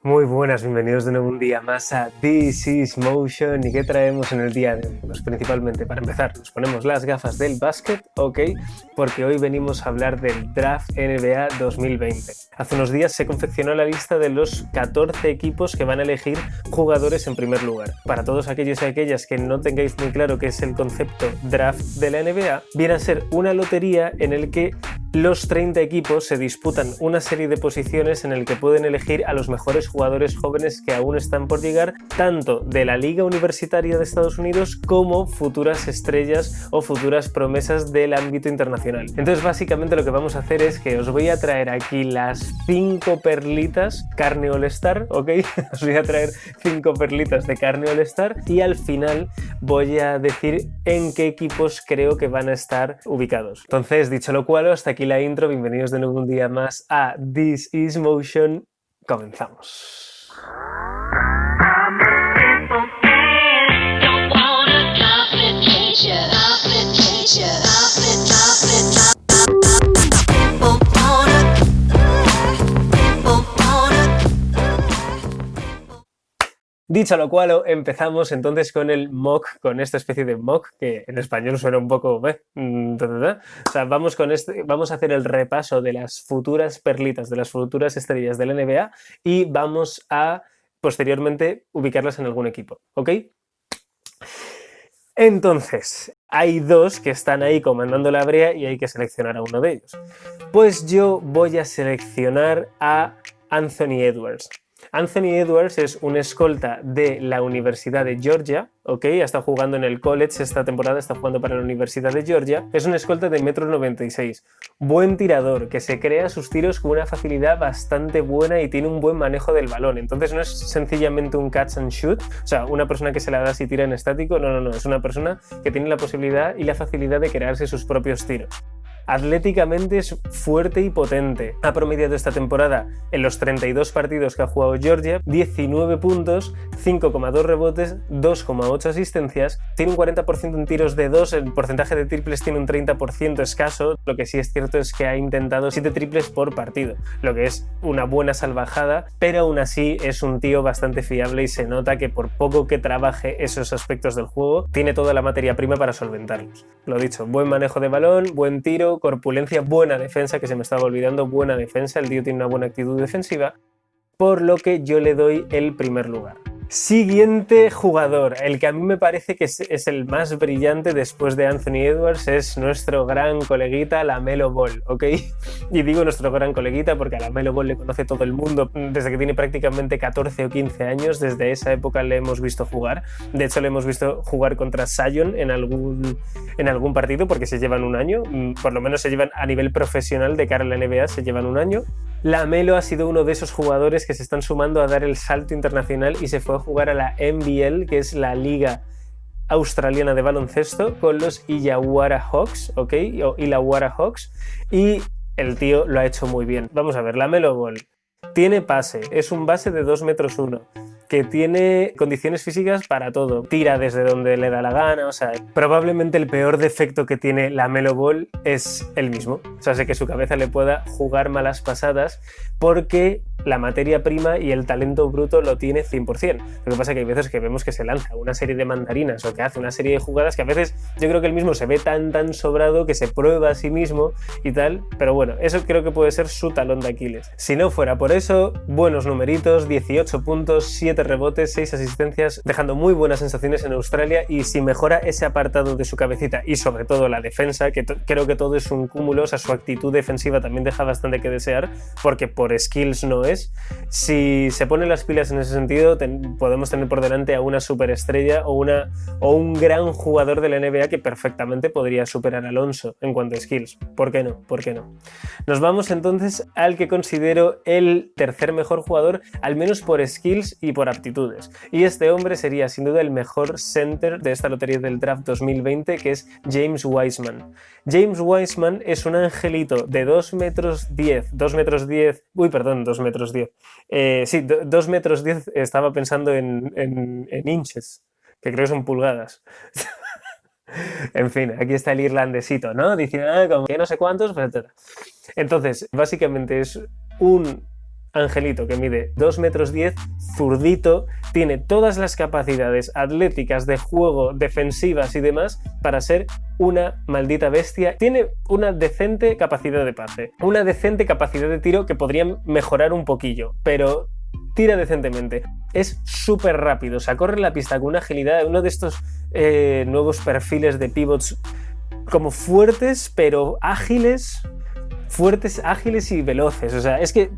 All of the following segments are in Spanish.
Muy buenas, bienvenidos de nuevo un día más a This is Motion. ¿Y qué traemos en el día de hoy? Pues principalmente, para empezar, nos ponemos las gafas del básquet, ¿ok? Porque hoy venimos a hablar del Draft NBA 2020. Hace unos días se confeccionó la lista de los 14 equipos que van a elegir jugadores en primer lugar. Para todos aquellos y aquellas que no tengáis muy claro qué es el concepto Draft de la NBA, viene a ser una lotería en el que los 30 equipos se disputan una serie de posiciones en el que pueden elegir a los mejores jugadores jóvenes que aún están por llegar, tanto de la Liga Universitaria de Estados Unidos como futuras estrellas o futuras promesas del ámbito internacional. Entonces, básicamente lo que vamos a hacer es que os voy a traer aquí las 5 perlitas carne All-Star, ¿ok? Os voy a traer 5 perlitas de carne All-Star y al final voy a decir en qué equipos creo que van a estar ubicados. Entonces, dicho lo cual, hasta aquí la intro, bienvenidos de nuevo un día más a This is Motion. Comenzamos. Dicho lo cual, empezamos entonces con el mock, con esta especie de mock que en español suena un poco... O sea, vamos a hacer el repaso de las futuras perlitas, de las futuras estrellas del NBA y vamos a posteriormente ubicarlas en algún equipo, ¿ok? Entonces, hay dos que están ahí comandando la brea y hay que seleccionar a uno de ellos. Pues yo voy a seleccionar a Anthony Edwards. Anthony Edwards es un escolta de la Universidad de Georgia, ¿ok? Ha estado jugando en el college esta temporada, está jugando para la Universidad de Georgia. Es un escolta de 1,96 m. Buen tirador, que se crea sus tiros con una facilidad bastante buena y tiene un buen manejo del balón. Entonces no es sencillamente un catch and shoot, o sea, una persona que se la da si tira en estático, no. Es una persona que tiene la posibilidad y la facilidad de crearse sus propios tiros. Atléticamente es fuerte y potente. Ha promediado esta temporada en los 32 partidos que ha jugado Georgia 19 puntos, 5,2 rebotes, 2,8 asistencias. Tiene un 40% en tiros de 2, el porcentaje de triples tiene un 30% escaso. Lo que sí es cierto es que ha intentado 7 triples por partido, lo que es una buena salvajada, pero aún así es un tío bastante fiable y se nota que por poco que trabaje esos aspectos del juego, tiene toda la materia prima para solventarlos. Lo dicho, buen manejo de balón, buen tiro, corpulencia, buena defensa, que se me estaba olvidando, buena defensa, el tío tiene una buena actitud defensiva, por lo que yo le doy el primer lugar. Siguiente jugador, el que a mí me parece que es el más brillante después de Anthony Edwards, es nuestro gran coleguita LaMelo Ball, ¿ok? Y digo nuestro gran coleguita porque a LaMelo Ball le conoce todo el mundo desde que tiene prácticamente 14 o 15 años, desde esa época le hemos visto jugar. De hecho, le hemos visto jugar contra Zion en algún partido porque se llevan un año, por lo menos se llevan a nivel profesional de cara a la NBA, se llevan un año. LaMelo ha sido uno de esos jugadores que se están sumando a dar el salto internacional y se fue a jugar a la NBL, que es la Liga Australiana de Baloncesto, con los Illawarra Hawks, ¿ok? O Illawarra Hawks, y el tío lo ha hecho muy bien. Vamos a ver, LaMelo Ball tiene pase, es un base de 2,1 metros, que tiene condiciones físicas para todo, tira desde donde le da la gana, o sea, probablemente el peor defecto que tiene LaMelo Ball es el mismo, o sea, sé que su cabeza le pueda jugar malas pasadas porque la materia prima y el talento bruto lo tiene 100%. Lo que pasa es que hay veces que vemos que se lanza una serie de mandarinas o que hace una serie de jugadas que a veces yo creo que él mismo se ve tan sobrado que se prueba a sí mismo y tal, pero bueno, eso creo que puede ser su talón de Aquiles. Si no fuera por eso, buenos numeritos, 18 puntos, 7 rebotes, 6 asistencias, dejando muy buenas sensaciones en Australia, y si mejora ese apartado de su cabecita y sobre todo la defensa, que creo que todo es un cúmulo, o sea, su actitud defensiva también deja bastante que desear, porque por skills no es. Si se ponen las pilas en ese sentido, podemos tener por delante a una superestrella o un gran jugador de la NBA que perfectamente podría superar a Alonso en cuanto a skills. ¿Por qué no? ¿Por qué no? Nos vamos entonces al que considero el tercer mejor jugador, al menos por skills y por aptitudes. Y este hombre sería sin duda el mejor center de esta lotería del draft 2020, que es James Wiseman. James Wiseman es un angelito de 2,10 metros, 2,10 metros, estaba pensando en inches, que creo que son pulgadas. En fin, aquí está el irlandesito, ¿no? Diciendo, como que no sé cuántos, etc. Entonces, básicamente es un angelito que mide 2 metros 10, zurdito, tiene todas las capacidades atléticas de juego, defensivas y demás para ser una maldita bestia. Tiene una decente capacidad de pase, una decente capacidad de tiro que podría mejorar un poquillo, pero tira decentemente. Es súper rápido, o sea, corre la pista con una agilidad, uno de estos nuevos perfiles de pivots como fuertes, pero ágiles. Fuertes, ágiles y veloces. O sea, es que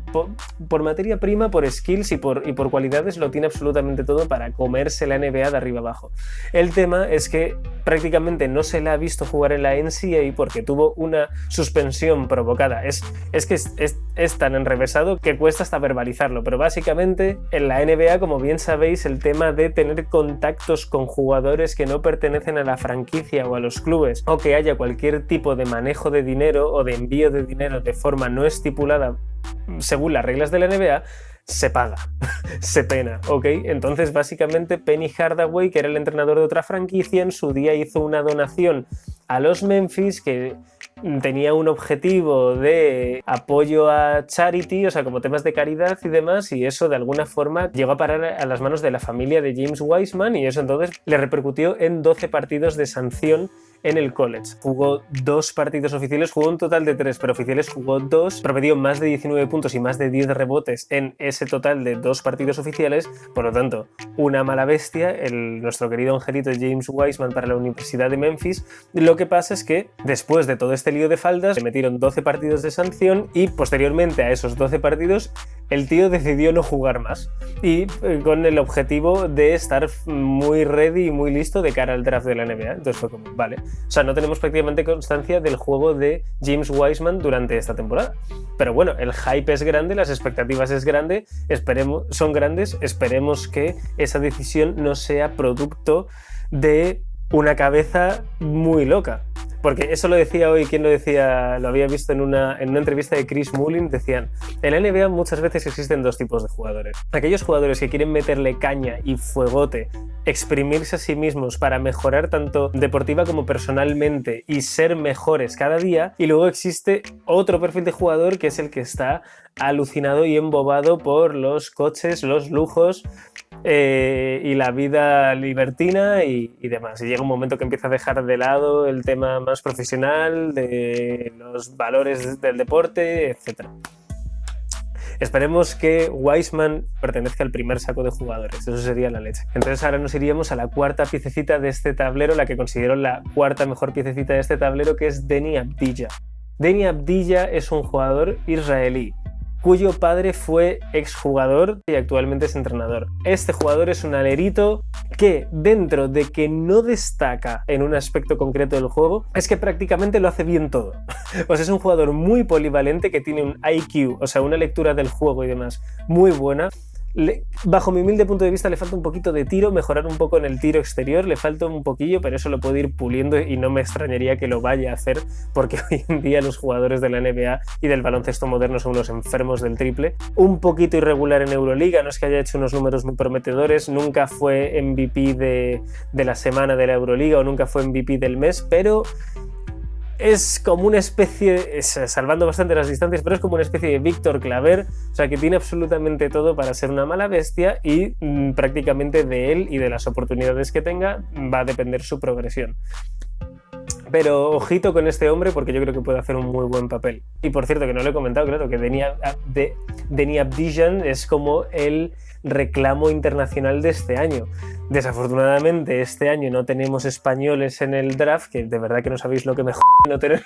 por materia prima, por skills y por cualidades lo tiene absolutamente todo para comerse la NBA de arriba abajo. El tema es que prácticamente no se le ha visto jugar en la NCAA porque tuvo una suspensión provocada. Es que es tan enrevesado que cuesta hasta verbalizarlo, pero básicamente en la NBA, como bien sabéis, el tema de tener contactos con jugadores que no pertenecen a la franquicia o a los clubes, o que haya cualquier tipo de manejo de dinero o de envío de dinero de forma no estipulada según las reglas de la NBA, se paga, se pena, ¿ok? Entonces básicamente Penny Hardaway, que era el entrenador de otra franquicia, en su día hizo una donación a los Memphis que tenía un objetivo de apoyo a charity, o sea, como temas de caridad y demás, y eso de alguna forma llegó a parar a las manos de la familia de James Wiseman, y eso entonces le repercutió en 12 partidos de sanción en el college. Jugó 2 partidos oficiales, jugó un total de 3, pero oficiales jugó 2, promedió más de 19 puntos y más de 10 rebotes en ese total de 2 partidos oficiales, por lo tanto, una mala bestia, nuestro querido angelito James Wiseman para la Universidad de Memphis. Lo que pasa es que después de todo este lío de faldas, le metieron 12 partidos de sanción y posteriormente a esos 12 partidos el tío decidió no jugar más, y con el objetivo de estar muy ready y muy listo de cara al draft de la NBA. Entonces fue como, vale. O sea, no tenemos prácticamente constancia del juego de James Wiseman durante esta temporada. Pero bueno, el hype es grande, las expectativas son grandes, esperemos que esa decisión no sea producto de una cabeza muy loca. Porque eso lo decía hoy, ¿quién lo decía? Lo había visto en una entrevista de Chris Mullin. Decían, en la NBA muchas veces existen 2 tipos de jugadores. Aquellos jugadores que quieren meterle caña y fuegote, exprimirse a sí mismos para mejorar tanto deportiva como personalmente y ser mejores cada día. Y luego existe otro perfil de jugador que es el que está alucinado y embobado por los coches, los lujos y la vida libertina y demás. Y llega un momento que empieza a dejar de lado el tema más profesional, de los valores del deporte, etc. Esperemos que Wiseman pertenezca al primer saco de jugadores, eso sería la leche. Entonces ahora nos iríamos a la cuarta piececita de este tablero, la que considero la cuarta mejor piececita de este tablero, que es Deni Avdija. Deni Avdija es un jugador israelí cuyo padre fue exjugador y actualmente es entrenador. Este jugador es un alerito que, dentro de que no destaca en un aspecto concreto del juego, es que prácticamente lo hace bien todo. O sea, es un jugador muy polivalente que tiene un IQ, o sea, una lectura del juego y demás muy buena. Bajo mi humilde punto de vista le falta un poquito de tiro, mejorar un poco en el tiro exterior, le falta un poquillo, pero eso lo puede ir puliendo y no me extrañaría que lo vaya a hacer, porque hoy en día los jugadores de la NBA y del baloncesto moderno son unos enfermos del triple. Un poquito irregular en Euroliga, no es que haya hecho unos números muy prometedores, nunca fue MVP de la semana de la Euroliga o nunca fue MVP del mes, pero es como una especie, salvando bastante las distancias, pero es como una especie de Víctor Claver, o sea, que tiene absolutamente todo para ser una mala bestia y prácticamente de él y de las oportunidades que tenga va a depender su progresión. Pero ojito con este hombre porque yo creo que puede hacer un muy buen papel. Y por cierto, que no lo he comentado, claro, que Deni Avdija es como el reclamo internacional de este año. Desafortunadamente este año no tenemos españoles en el draft, que de verdad que no sabéis lo que me jode no tener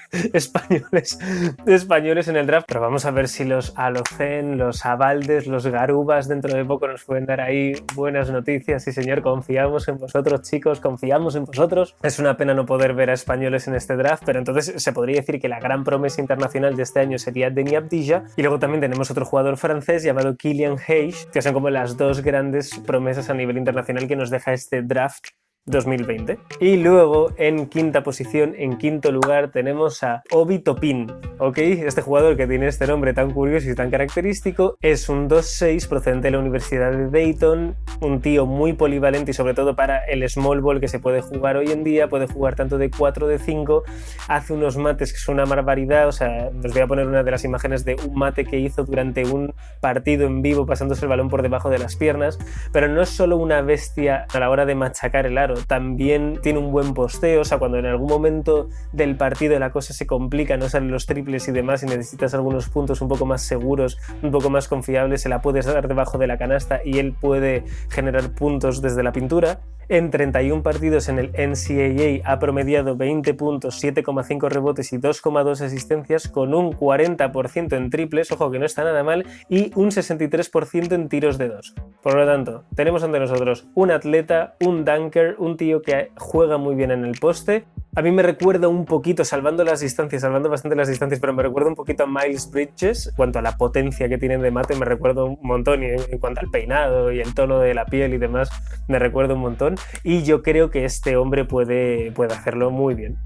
españoles en el draft, pero vamos a ver si los Alocen, los Abaldes, los Garubas dentro de poco nos pueden dar ahí buenas noticias. Sí señor, confiamos en vosotros, chicos, confiamos en vosotros. Es una pena no poder ver a españoles en este draft, pero entonces se podría decir que la gran promesa internacional de este año sería Deni Avdija, y luego también tenemos otro jugador francés llamado Killian Hayes, que son como las 2 grandes promesas a nivel internacional que nos deja este draft 2020. Y luego en quinta posición, en quinto lugar, tenemos a Obi Toppin, ¿ok? Este jugador que tiene este nombre tan curioso y tan característico es un 2'6", procedente de la Universidad de Dayton, un tío muy polivalente y sobre todo para el small ball que se puede jugar hoy en día, puede jugar tanto de 4 de 5, hace unos mates que son una barbaridad, o sea, os voy a poner una de las imágenes de un mate que hizo durante un partido en vivo pasándose el balón por debajo de las piernas, pero no es solo una bestia a la hora de machacar el aro, también tiene un buen posteo, o sea, cuando en algún momento del partido la cosa se complica, no salen los triples y demás y necesitas algunos puntos un poco más seguros, un poco más confiables, se la puedes dar debajo de la canasta y él puede generar puntos desde la pintura. En 31 partidos en el NCAA ha promediado 20 puntos, 7,5 rebotes y 2,2 asistencias con un 40% en triples, ojo que no está nada mal, y un 63% en tiros de 2. Por lo tanto, tenemos ante nosotros un atleta, un dunker, un tío que juega muy bien en el poste. A mí me recuerda un poquito, salvando bastante las distancias, pero me recuerda un poquito a Miles Bridges, en cuanto a la potencia que tienen de mate, me recuerda un montón, y en cuanto al peinado y el tono de la piel y demás, me recuerda un montón. Y yo creo que este hombre puede hacerlo muy bien,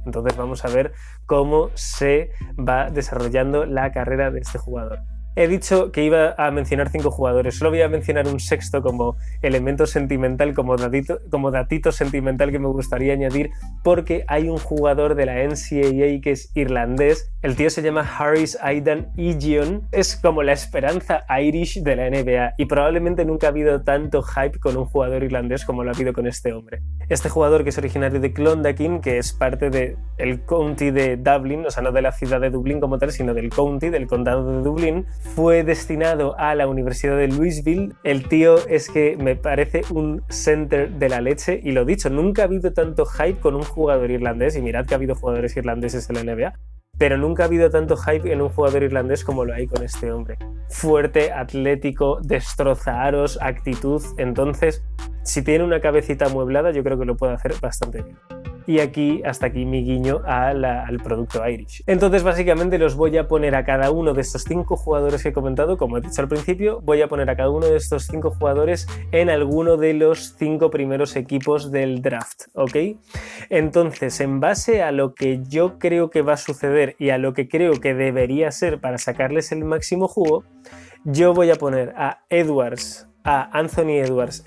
entonces vamos a ver cómo se va desarrollando la carrera de este jugador. He dicho que iba a mencionar 5 jugadores, solo voy a mencionar un sexto como elemento sentimental, como datito sentimental que me gustaría añadir, porque hay un jugador de la NCAA que es irlandés, el tío se llama Harris Aidan Egion, es como la esperanza Irish de la NBA y probablemente nunca ha habido tanto hype con un jugador irlandés como lo ha habido con este hombre. Este jugador, que es originario de Clondalkin, que es parte del county de Dublin, o sea, no de la ciudad de Dublín como tal, sino del county, del condado de Dublín, fue destinado a la Universidad de Louisville. El tío es que me parece un center de la leche y lo dicho, nunca ha habido tanto hype con un jugador irlandés, y mirad que ha habido jugadores irlandeses en la NBA, pero nunca ha habido tanto hype en un jugador irlandés como lo hay con este hombre. Fuerte, atlético, destroza aros, actitud, entonces si tiene una cabecita amueblada yo creo que lo puede hacer bastante bien. Y hasta aquí mi guiño al producto Irish. Entonces básicamente los voy a poner a cada uno de estos 5 jugadores que he comentado, como he dicho al principio, voy a poner a cada uno de estos 5 jugadores en alguno de los 5 primeros equipos del draft, ¿ok? Entonces, en base a lo que yo creo que va a suceder y a lo que creo que debería ser para sacarles el máximo jugo, yo voy a poner a Anthony Edwards,